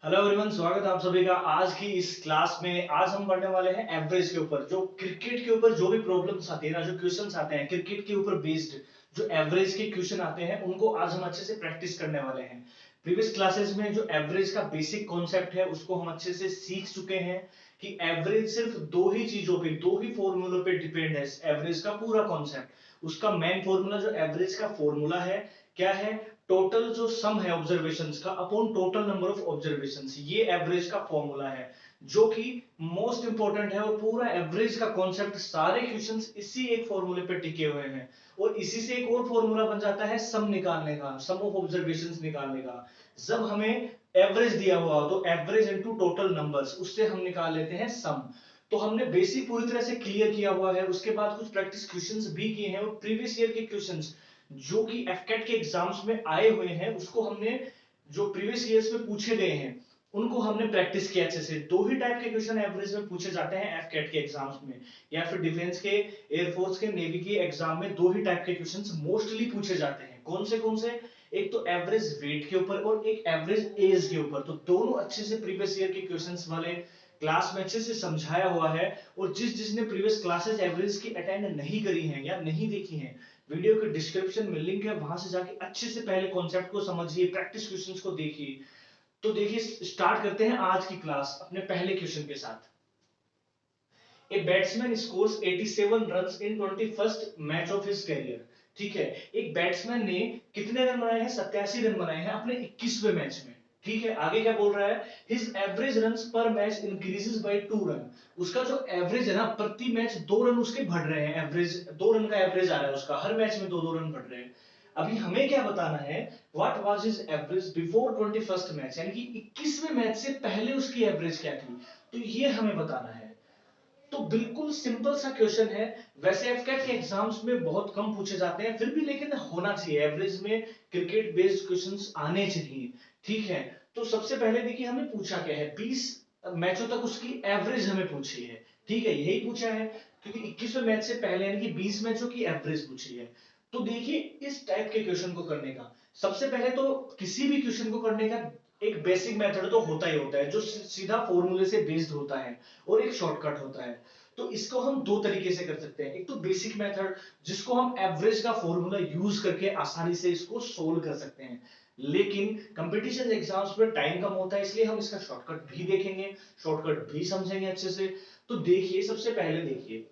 Hello everyone, स्वागत है आप सभी का आज की इस क्लास में। आज हम पढ़ने वाले हैं एवरेज के ऊपर। जो क्रिकेट के ऊपर जो भी प्रॉब्लम्स आती है ना, जो क्वेश्चंस आते हैं क्रिकेट के ऊपर बेस्ड, जो एवरेज के क्वेश्चन आते हैं उनको आज हम अच्छे से प्रैक्टिस करने वाले हैं। प्रीवियस क्लासेस में जो एवरेज का बेसिक कॉन्सेप्ट है उसको हम अच्छे से सीख चुके हैं कि एवरेज सिर्फ दो ही चीजों पे, दो ही फॉर्मूलों पे डिपेंड है। एवरेज का पूरा कॉन्सेप्ट, उसका मेन फॉर्मूला जो एवरेज का फॉर्मूला है क्या है? टोटल जो सम है ऑब्जर्वेशंस का upon total number of observations, ये एवरेज का फॉर्मूला है जो कि मोस्ट इंपॉर्टेंट है। और पूरा एवरेज का कॉन्सेप्ट, सारे क्वेश्चंस इसी एक फॉर्मूले पे टिके हुए हैं। और इसी से एक और फॉर्मूला बन जाता है सम निकालने का, सम ऑफ ऑब्जर्वेशंस निकालने का। जब हमें एवरेज दिया हुआ हो तो एवरेज इनटू टोटल नंबर्स, उससे हम निकाल लेते हैं सम। तो हमने बेसिक पूरी तरह से क्लियर किया हुआ है। उसके बाद कुछ प्रैक्टिस क्वेश्चंस भी किए हैं और प्रीवियस ईयर के क्वेश्चंस जो कि एफकेट के एग्जाम्स में आए हुए हैं उसको हमने, जो प्रीवियस ईयर्स में पूछे गए हैं उनको हमने प्रैक्टिस किया अच्छे से। दो ही टाइप के क्वेश्चन एवरेज में पूछे जाते हैं एफकेट के एग्जाम्स में, या फिर डिफेंस के, एयरफोर्स के, नेवी के एग्जाम में दो ही टाइप के क्वेश्चंस मोस्टली पूछे जाते हैं। कौन से? एक तो एवरेज वेट के ऊपर और एक एवरेज एज के ऊपर। तो दोनों अच्छे से प्रीवियस ईयर के क्वेश्चंस वाले क्लास में अच्छे से समझाया हुआ है। और जिसने प्रीवियस क्लासेस एवरेज की अटेंड नहीं करी हैं या नहीं देखी हैं, वीडियो के डिस्क्रिप्शन में लिंक है, वहां से जाके अच्छे से पहले कॉन्सेप्ट को समझिए, प्रैक्टिस क्वेश्चंस को देखिए। तो देखिए, स्टार्ट करते हैं आज की क्लास अपने पहले क्वेश्चन के साथ। ए batsman scores 87 runs in 21st match of his career. ठीक है, एक बैट्समैन ने कितने रन बनाए हैं? 87 रन बनाए हैं अपने 21वें मैच में। ठीक है, आगे क्या बोल रहा है? हिज एवरेज रन्स पर मैच इंक्रीजेस बाय 2 रन। उसका जो एवरेज है ना, प्रति मैच 2 रन उसके बढ़ रहे हैं। एवरेज 2 रन का एवरेज आ रहा है उसका, हर मैच में 2-2 रन बढ़ रहे हैं। अभी हमें क्या बताना है? What was his average before 21st match, यानी कि 21वें मैच से पहले उसकी एवरेज क्या थी। तो ये हमें बताना है। तो बिल्कुल सिंपल सा क्वेश्चन है। वैसे एफकेट के एग्जाम्स में बहुत कम पूछे जाते हैं, फिर भी लेकिन होना चाहिए एवरेज में, क्रिकेट बेस्ड क्वेश्चंस आने चाहिए। ठीक है, तो सबसे पहले देखिए हमें पूछा क्या है, 20 मैचों तक उसकी एवरेज हमें पूछी है। ठीक है, यही पूछा है, क्योंकि 21वें मैच से पहले यानी कि 20 मैचों की एवरेज पूछी है। तो देखिए, इस टाइप के क्वेश्चन को करने का सबसे पहले तो, किसी भी क्वेश्चन को करने का एक बेसिक मेथड तो होता ही होता है, जो सीधा फॉर्मूले से बेस्ड होता है और एक शॉर्टकट होता है। तो इसको हम दो तरीके से कर सकते हैं। एक तो बेसिक मेथड, जिसको हम एवरेज का फॉर्मूला यूज करके आसानी से इसको सोल्व कर सकते हैं। लेकिन कंपटीशन एग्जाम्स में टाइम कम होता है, इसलिए हम इसका शॉर्टकट भी देखेंगे, शॉर्टकट भी समझेंगे अच्छे से। तो देखिए, सबसे पहले देखिए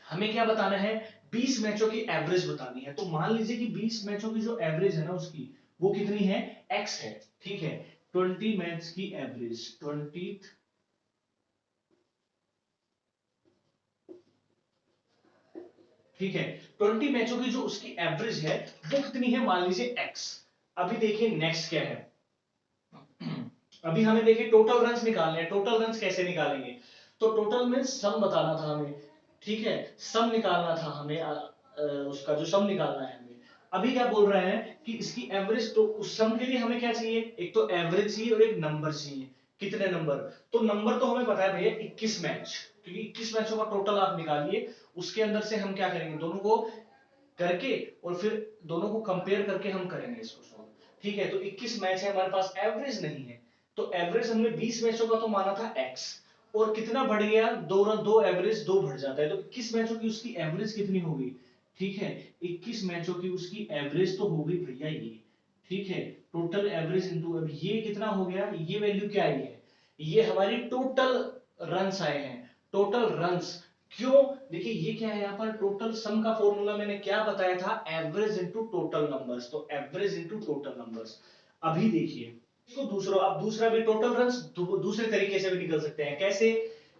हमें क्या बताना है, 20 मैचों की एवरेज बतानी है। तो मान लीजिए कि 20 मैचों की जो एवरेज है ना उसकी, वो कितनी है? x है। ठीक है, 20 मैच की एवरेज, 20, ठीक है, 20 मैचों की जो उसकी एवरेज है वो कितनी है? मान लीजिए x। अभी देखिए नेक्स्ट क्या है। अभी हमें देखिए टोटल रन्स निकालने हैं। टोटल रन्स कैसे निकालेंगे? तो टोटल में सम बताना था हमें। ठीक है, सम निकालना था हमें, उसका जो सम निकालना है हमें। अभी क्या बोल रहे हैं कि इसकी एवरेज, तो उस सम के लिए हमें क्या चाहिए? एक तो एवरेज चाहिए और एक नंबर चाहिए। कितने नंबर? तो नंबर तो हमें पता है भैया 21 मैच, क्योंकि 21 मैचों का टोटल आप निकालिए। उसके अंदर से हम क्या करेंगे, दोनों को करके और फिर दोनों को कंपेयर करके हम करेंगे इसको सॉल्व। ठीक है, तो 21 मैच है हमारे पास, एवरेज नहीं है। तो एवरेज हमने 20 मैचों का तो माना था x, और कितना बढ़ गया? 2 रन, 2 एवरेज 2 बढ़ जाता है, तो 21 मैचों की उसकी एवरेज कितनी होगी? ठीक है, 21 मैचों की उसकी एवरेज तो होगी भैया ये। ठीक है, टोटल एवरेज इंटू, अब ये कितना हो गया? ये वैल्यू क्या आई है? ये हमारी टोटल रन्स आए हैं, टोटल रन्स। क्यों? देखिए ये क्या है यहाँ पर, टोटल सम का फॉर्मूला मैंने क्या बताया था? Average into total numbers. तो एवरेज इनटू टोटल नंबर्स। अभी देखिए इसको दूसरा, अब दूसरा भी टोटल रन्स दूसरे तरीके से भी निकल सकते हैं। कैसे?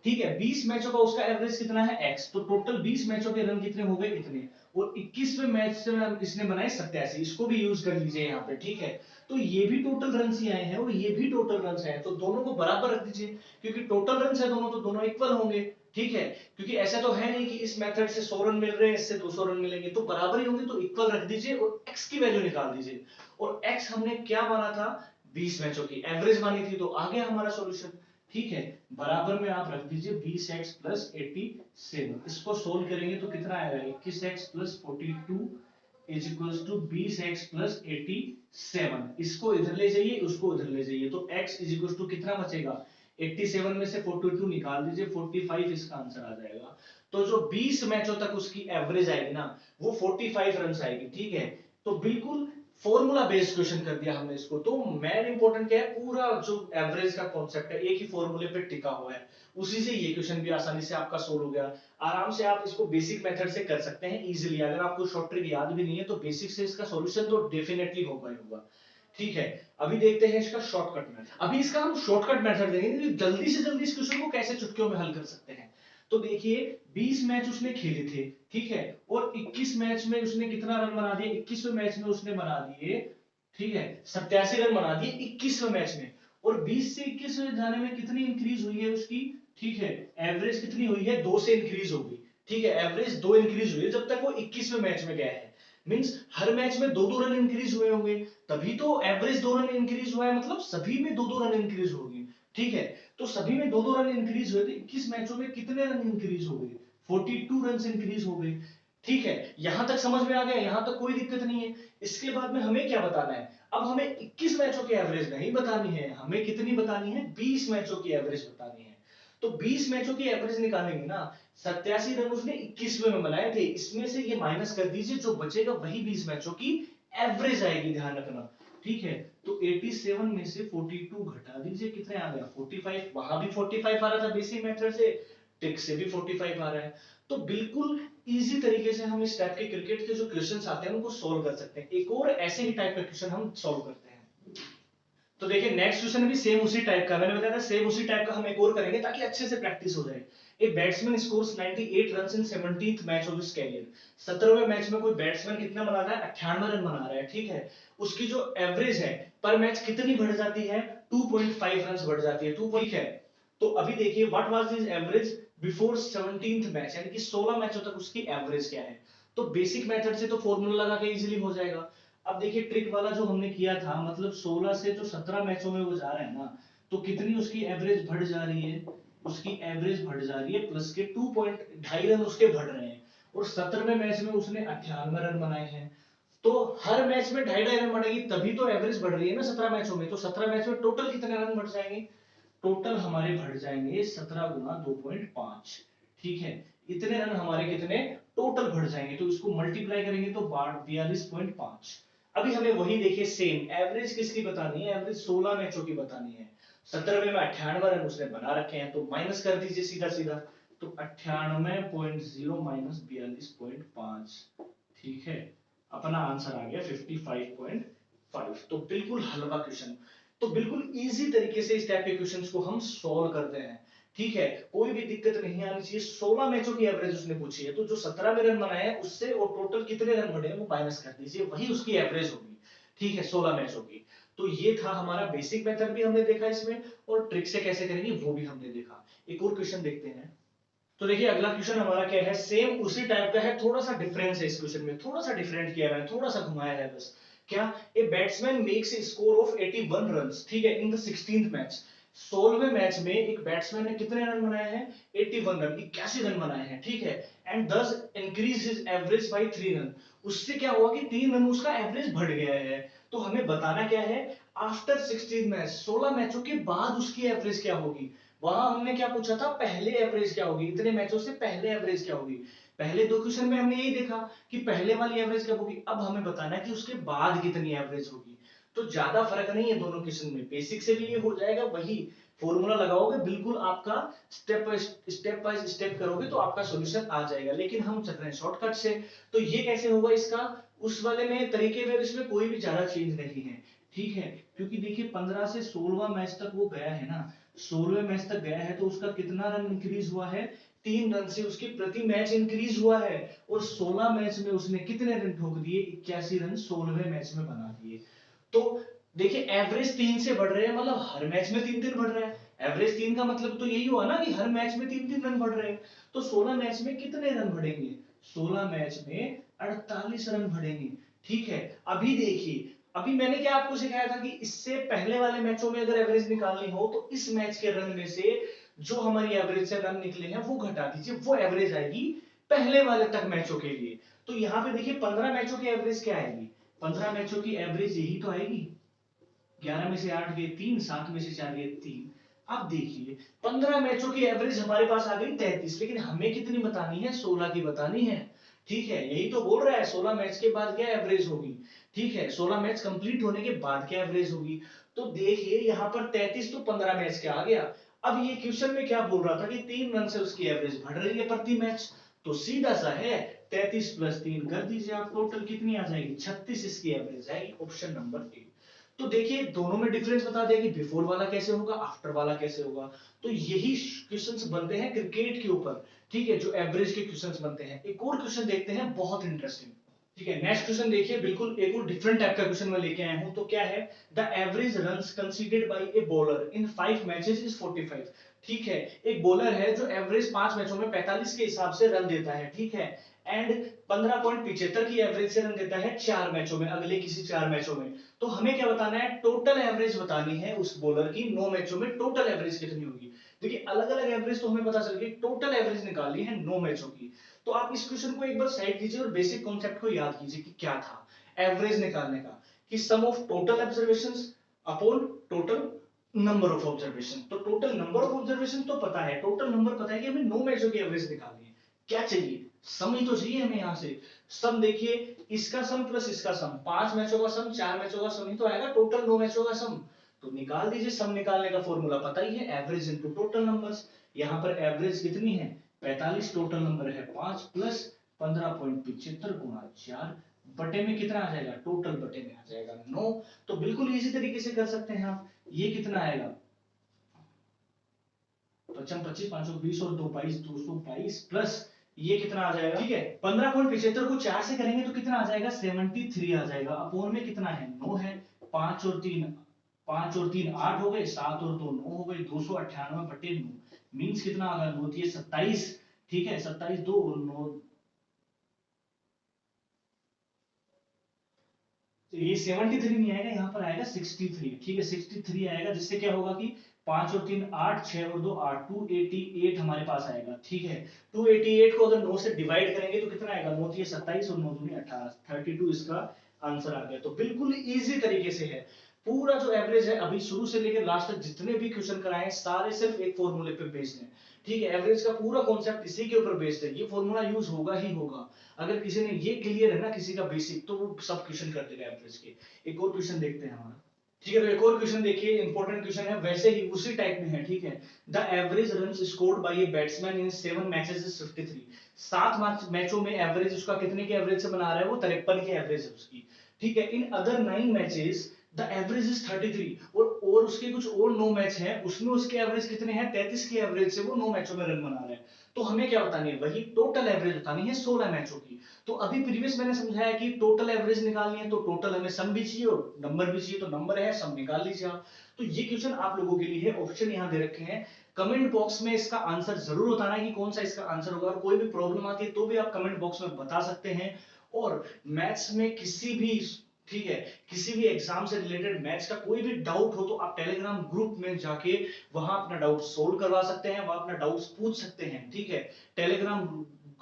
ठीक है, 20 मैचों का उसका एवरेज कितना है? x, तो टोटल 20 मैचों के रन कितने हो गए? इतने। और 21वें मैच से इसने बनाए 87, इसको भी यूज कर लीजिए यहाँ पे। ठीक है, तो ये भी टोटल रन ही आए हैं और ये भी टोटल रन आए हैं, तो दोनों को बराबर रख दीजिए, क्योंकि टोटल रन है दोनों, तो दोनों इक्वल होंगे। ठीक है, क्योंकि ऐसा तो है नहीं कि इस मेथड से 100 रन मिल रहे हैं, इससे 200 रन मिलेंगे, तो बराबर ही होंगे, तो इक्वल रख दीजिए और x की वैल्यू निकाल दीजिए। और x हमने क्या माना था? 20 मैचों की एवरेज मानी थी, तो आ गया हमारा सॉल्यूशन। ठीक है, बराबर में आप रख दीजिए 20x प्लस 87। इसको सोल्व करेंगे तो कितना आएगा? 21x plus 42 is equal to 20x plus 87। 7, इसको इधर ले जाइए, उसको इधर ले जाइए, तो x इज इक्वल टू कितना बचेगा, 87 में से 42 निकाल दीजिए, 45 इसका आंसर आ जाएगा। तो जो 20 मैचों तक उसकी एवरेज आएगी ना, वो 45 रन आएगी, ठीक है। तो बिल्कुल फॉर्मूला बेस्ड क्वेश्चन कर दिया हमने इसको। तो मेन इंपॉर्टेंट क्या है, पूरा जो एवरेज का कॉन्सेप्ट है एक ही फॉर्मूले पे टिका हुआ है, उसी से ये क्वेश्चन भी आसानी से आपका सोल्व हो गया। आराम से आप इसको बेसिक मेथड से कर सकते हैं इजीली। अगर आपको शॉर्ट ट्रिक याद भी नहीं है तो बेसिक से इसका सॉल्यूशन तो डेफिनेटली होगा ही होगा, ठीक है। अभी देखते हैं इसका शॉर्टकट मेथड। अभी इसका हम शॉर्टकट मेथड देंगे, जल्दी से जल्दी इस क्वेश्चन को कैसे चुटकियों में हल कर सकते हैं। तो देखिए 20 मैच उसने खेले थे, ठीक है, और 21 मैच में उसने कितना रन बना दिए, 21वें मैच में उसने बना दिए, ठीक है, 87 रन बना दिए 21वें मैच में। और 20 से 21 में जाने में कितनी इंक्रीज हुई है उसकी, ठीक है, एवरेज कितनी हुई है, 2 से इंक्रीज होगी, ठीक है, एवरेज 2 इंक्रीज हुई है जब तक वो 21वें मैच में गया है। मींस हर मैच में 2-2 रन इंक्रीज हुए होंगे, तभी तो एवरेज 2 रन इंक्रीज हुआ है, मतलब सभी में 2-2 रन इंक्रीज होगी, ठीक है। तो सभी में 2-2 रन इंक्रीज हुए तो 21 मैचों में कितने रन इंक्रीज हो गए, 42 रन इंक्रीज हो गए, ठीक है। यहां तक समझ में आ गया, यहां तक कोई दिक्कत नहीं है। इसके बाद में हमें क्या बताना है, अब हमें 21 मैचों की एवरेज नहीं बतानी है, हमें कितनी बतानी है, 20 मैचों की एवरेज बतानी है। तो 20 मैचों की एवरेज निकालेंगे ना, 87 रन उसने 21वें में बनाए थे, इसमें से ये माइनस कर दीजिए, जो बचेगा वही 20 मैचों की एवरेज आएगी, ध्यान रखना, ठीक है। तो 87 में से 42 घटा दीजिए, कितने आ गया 45, वहां भी 45 आ रहा था बेसिक मेथड से, ट्रिक से भी 45 आ रहा है। तो बिल्कुल इजी तरीके से हम इस टाइप के क्रिकेट के जो क्वेश्चंस आते हैं उनको सोल्व कर सकते हैं। एक और ऐसे ही टाइप का क्वेश्चन हम सोल्व करते हैं। तो देखिए नेक्स्ट क्वेश्चन भी सेम उसी टाइप का, मैंने बताया था सेम उसी टाइप का हम एक और करेंगे ताकि अच्छे से प्रैक्टिस हो जाए। A batsman scores 98 runs in 17th match of his career. 17वें मैच में कोई बैट्समैन कितना बना रहा है, 98 रन बना रहा है, ठीक है। उसकी जो एवरेज है पर मैच कितनी बढ़ जाती है, 2.5 रन बढ़ जाती है, 2, ठीक है। तो अभी देखिए what was his average before 17th match, यानी कि 16 मैचों तक उसकी एवरेज क्या है। तो बेसिक मेथड से तो फॉर्मूला लगा के इजीली हो जाएगा। अब देखिए ट्रिक वाला जो हमने किया था, मतलब 16 से जो 17 मैचों में वो जा रहा है ना, तो कितनी उसकी एवरेज बढ़ जा रही है, उसकी एवरेज बढ़ जा रही है प्लस के 2.5 रन उसके बढ़ रहे हैं। और 17वें मैच में उसने 98 रन बनाए हैं। तो हर मैच में 2.5 रन बढ़ेगी तभी तो एवरेज बढ़ रही है ना 17 मैचों में। तो 17 मैच में टोटल कितने रन बढ़ जाएंगे, टोटल हमारे बढ़ जाएंगे 17 गुना 2.5, ठीक है। इतने रन हमारे कितने टोटल बढ़ जाएंगे, तो इसको मल्टीप्लाई करेंगे तो 42.5। अभी हमें वही देखिए सेम एवरेज किसकी बतानी है, एवरेज 16 मैचों की बतानी है। 17वें में 98 रन उसने बना रखे हैं, तो माइनस कर दीजिए सीधा सीधा, तो 98.0 माइनस 42.5, ठीक है। अपना आंसर आ गया 55.5। तो बिल्कुल हलवा क्वेश्चन। तो बिल्कुल इजी तरीके से इस टाइप के क्वेश्चंस को हम सॉल्व करते हैं, ठीक है। कोई भी दिक्कत नहीं आनी चाहिए। 16 मैचों की एवरेज उसने पूछी है, तो जो 17 में रन बनाए हैं उससे और टोटल कितने रन बढ़े हैं वो माइनस कर दीजिए, वही उसकी एवरेज होगी, ठीक है, 16 मैचों की। तो ये था हमारा बेसिक मेथड भी हमने देखा इसमें, और ट्रिक से कैसे करेंगे वो भी हमने देखा। एक और क्वेश्चन देखते हैं। तो देखिए अगला क्वेश्चन हमारा क्या है, सेम उसी टाइप का है, थोड़ा सा डिफरेंस है इस क्वेश्चन में, थोड़ा सा डिफरेंट किया है, थोड़ा सा घुमाया है बस। क्या, a batsman makes a score of 81 runs, ठीक है, इन द 16th मैच। 16वें मैच में एक बैट्समैन ने कितने रन बनाए हैं, 81 रन, 81 रन बनाए हैं, ठीक है। And thus increase his average by 3 run. उससे क्या हुआ कि 3 रन उसका एवरेज बढ़ गया है। तो हमें बताना क्या है, आफ्टर 16 मैच, 16 मैचों के बाद उसकी एवरेज क्या होगी। वहां हमने क्या पूछा था, पहले एवरेज क्या होगी, इतने मैचों से पहले एवरेज क्या होगी। पहले दो क्वेश्चन में हमने यही देखा कि पहले वाली एवरेज क्या होगी। अब हमें बताना है कि उसके बाद कितनी एवरेज होगी। तो ज्यादा फर्क नहीं है दोनों क्वेश्चन में, बेसिक से भी ये हो जाएगा, वही फॉर्मूला लगाओगे बिल्कुल आपका, स्टेप बाय स्टेप करोगे तो आपका सॉल्यूशन आ जाएगा। लेकिन हम चल रहे हैं शॉर्टकट से, तो ये कैसे होगा इसका, उस वाले में तरीके में इसमें कोई भी ज्यादा चेंज नहीं है, ठीक है। क्योंकि देखिए 15 से 16वां मैच तक वो गया है ना, 16वें मैच तक गया है, तो उसका कितना रन इंक्रीज हुआ है, 3 रन से उसके प्रति मैच इंक्रीज हुआ है। और 16 मैच में उसने कितने रन ठोक दिए, 81 रन 16वें मैच में बना दिए। तो देखिए एवरेज 3 से बढ़ रहे हैं, मतलब हर मैच में 3-3 बढ़ रहा है। एवरेज 3 का मतलब तो यही हुआ ना कि हर मैच में 3-3 रन बढ़ रहे हैं। तो 16 मैच में कितने रन बढ़ेंगे, 16 मैच में 48 रन बढ़ेंगे, ठीक है। अभी देखिए, अभी मैंने क्या आपको सिखाया था कि इससे पहले वाले मैचों में अगर एवरेज निकालनी हो तो इस मैच के रन में से जो हमारी एवरेज से रन निकले हैं वो घटा दीजिए, वो एवरेज आएगी पहले वाले तक मैचों के लिए। तो यहां पे देखिए 15 मैचों की एवरेज क्या आएगी, 15 मैचों की एवरेज यही तो आएगी। 11 में से 8 गए 3, 7 में से 4 गए 3। अब देखिए 15 मैचों की एवरेज हमारे पास आ गई 33, लेकिन हमें कितनी बतानी है? 16 की बतानी है। ठीक है, यही तो बोल रहा है 16 मैच के बाद क्या एवरेज होगी। ठीक है, 16 मैच कंप्लीट होने के बाद क्या एवरेज होगी। तो देखिए यहाँ पर 33 तो 15 मैच के आ गया। अब ये क्वेश्चन में क्या बोल रहा था कि 3 रन से उसकी एवरेज बढ़ रही है प्रति मैच। तो सीधा सा है 33 प्लस 3 कर दीजिए आप, टोटल कितनी आ जाएगी? 36 इसकी एवरेज आएगी, ऑप्शन नंबर ए। तो देखिए दोनों में डिफरेंस बता दिया कि बिफोर वाला कैसे होगा, आफ्टर वाला कैसे होगा। तो यही क्वेश्चंस बनते हैं क्रिकेट के ऊपर। ठीक है, जो एवरेज के क्वेश्चंस बनते हैं। एक और क्वेश्चन देखते हैं, बहुत इंटरेस्टिंग। ठीक है, नेक्स्ट क्वेश्चन देखिए, बिल्कुल एक और डिफरेंट टाइप का क्वेश्चन मैं लेके आया हूं। तो क्या है? The average runs considered bye a bowler in 5 matches is 45। ठीक है, एक बॉलर है जो एवरेज 5 मैचों में 45 के हिसाब से रन देता है। ठीक है, एंड 15.75 की एवरेज से रन देता है 4 मैचों में, अगले किसी 4 मैचों में। तो हमें क्या बताना है? टोटल एवरेज बतानी है उस बॉलर की 9 मैचों में, टोटल एवरेज कितनी होगी। देखिए अलग अलग एवरेज तो हमें पता चल गई, टोटल एवरेज निकालनी है 9 मैचों की। तो आप इस क्वेश्चन को एक बार साइड कीजिए और बेसिक कॉन्सेप्ट को याद कीजिए कि क्या था एवरेज निकालने का, कि sum of total observations upon total number of observation. तो टोटल नंबर ऑफ ऑब्जर्वेशन तो पता है, टोटल नंबर पता है कि हमें 9 मैचों की एवरेज निकालनी है। क्या चाहिए? सम ही तो चाहिए हमें यहां से। सम देखिए, इसका सम प्लस इसका सम, 5 मैचों का सम 4 मैचों का सम ही तो आएगा, टोटल 9 मैचों का सम। तो निकाल दीजिए, सम निकालने का फॉर्मूला पता ही है, एवरेज इनटू टोटल नंबर्स। यहां पर एवरेज कितनी है? 45, टोटल नंबर है 5 प्लस 15.75 गुणा 4 बटे में कितना आ जाएगा? टोटल बटे में आ जाएगा 9। तो बिल्कुल इजी तरीके से कर सकते हैं आप। ये कितना आएगा? 55, 25, 520 और 2 22, 222 प्लस ये कितना आ जाएगा? ठीक है, 15.75 को 4 से करेंगे तो कितना आ जाएगा? 73 आ जाएगा। अपोन में कितना है? 9 है। 5 और 3 5 और 3 8 हो गए, 7 और 2 9 हो गए, 298 बटे 9 मींस कितना आ गया? 9 27। ठीक है, 27 2 और 9, तो ये 73 नहीं आएगा, यहाँ पर आएगा 63। ठीक है, 63 आएगा, जिससे क्या होगा कि 5 और 3 8, 6 और 2 8, 288 हमारे पास आएगा। ठीक है, 288 को अगर 9 से डिवाइड करेंगे तो कितना आएगा? 9 3 27 और 9 दूनी 18, 32 इसका आंसर आ गया। तो बिल्कुल इजी तरीके से है। पूरा जो एवरेज है अभी शुरू से लेकर लास्ट तक जितने भी क्वेश्चन कराए सारे सिर्फ एक फॉर्मूले पे बेस्ड हैं। ठीक है, एवरेज का पूरा कॉन्सेप्ट इसी के ऊपर बेस्ड है, ये फॉर्मूला यूज होगा ही होगा। अगर किसी ने ये क्लियर है ना किसी का बेसिक, तो वो सब क्वेश्चन कर देगा एवरेज के। एक और क्वेश्चन देखते हैं हमारा। ठीक है, तो एक और क्वेश्चन देखिए, इंपॉर्टेंट क्वेश्चन है, वैसे ही उसी टाइप में है। ठीक है, the average runs scored by a batsman in 7 matches is 53। 7 मैचों में एवरेज उसका कितने के एवरेज से बना रहा है? वो 53 की एवरेज है उसकी। ठीक है, in other 9 matches the average is 33। और उसके कुछ और 9 मैच हैं, उसमें उसके एवरेज कितने हैं? 33 की एवरेज से वो 9 मैचों में रन बना रहा है। तो हमें क्या बतानी है? वही टोटल एवरेज बतानी है 16 मैचों की। तो अभी प्रीवियस मैंने समझाया कि टोटल एवरेज निकालनी है तो टोटल हमें सम भी चाहिए और नंबर भी चाहिए, तो नंबर है, सम निकाल लीजिए आप। तो ये क्वेश्चन आप लोगों के लिए है, ऑप्शन यहां दे रखे हैं। कमेंट बॉक्स में इसका आंसर जरूर बताना है कि कौन सा इसका आंसर होगा, और कोई भी प्रॉब्लम आती है तो भी आप कमेंट बॉक्स में बता सकते हैं। और मैथ्स में किसी भी, ठीक है, किसी भी एग्जाम से रिलेटेड मैथ्स का कोई भी डाउट हो तो आप टेलीग्राम ग्रुप में जाके वहां अपना डाउट सोल्व करवा सकते हैं, वहां अपना डाउट्स पूछ सकते हैं। ठीक है, टेलीग्राम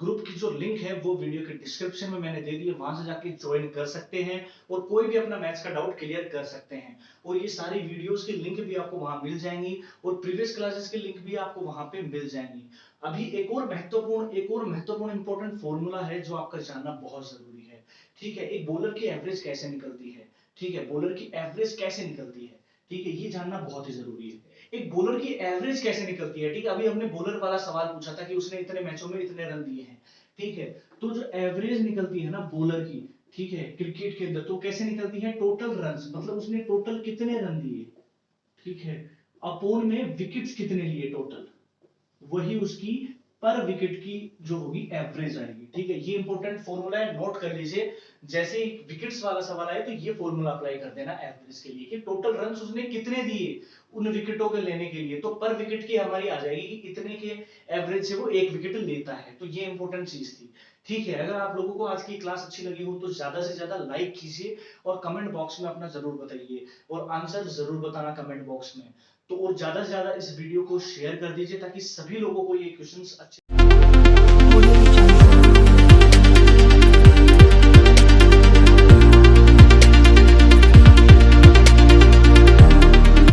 ग्रुप की जो लिंक है वो वीडियो के डिस्क्रिप्शन में मैंने दे दी है, वहां से जाके ज्वाइन कर सकते हैं और कोई भी अपना मैथ्स का डाउट क्लियर कर सकते हैं। और ये सारी वीडियोस की लिंक भी आपको वहां मिल जाएंगी और प्रीवियस क्लासेस की लिंक भी आपको वहां पे मिल जाएंगी। अभी एक और महत्वपूर्ण इंपॉर्टेंट फॉर्मूला है जो आपका जानना बहुत जरूरी है। ठीक है, एक बॉलर की एवरेज कैसे निकलती है? ठीक है, बॉलर की एवरेज कैसे निकलती है? ठीक है, ये जानना बहुत ही जरूरी है। एक बॉलर की एवरेज कैसे निकलती है? ठीक है, अभी हमने बॉलर वाला सवाल पूछा था कि उसने इतने मैचों में इतने रन दिए हैं। ठीक है, तो जो एवरेज निकलती है ना बॉलर की, ठीक है, क्रिकेट के अंदर तो कैसे निकलती है? टोटल रन्स, मतलब उसने टोटल कितने रन दिए, ठीक है, अपोन में विकेट्स कितने लिए टोटल, वही उसकी पर विकेट की जो होगी एवरेज आएगी। ठीक है, ये इंपॉर्टेंट फॉर्मूला है, नोट कर लीजिए। जैसे ही विकेट्स वाला सवाल आए तो ये फॉर्मूला अप्लाई कर देना एवरेज के लिए, कि टोटल रन्स उसने कितने दिए उन विकेटों के लेने के लिए, तो पर विकेट की हमारी आ जाएगी कि इतने के एवरेज से वो एक विकेट लेता है। तो ये इंपॉर्टेंट चीज थी। ठीक है, अगर आप लोगों को आज की क्लास अच्छी लगी हो तो ज्यादा से ज्यादा लाइक कीजिए और कमेंट बॉक्स में अपना जरूर बताइए और आंसर जरूर बताना कमेंट बॉक्स में। तो और ज्यादा से ज्यादा इस वीडियो को शेयर कर दीजिए ताकि सभी लोगों को ये क्वेश्चंस अच्छे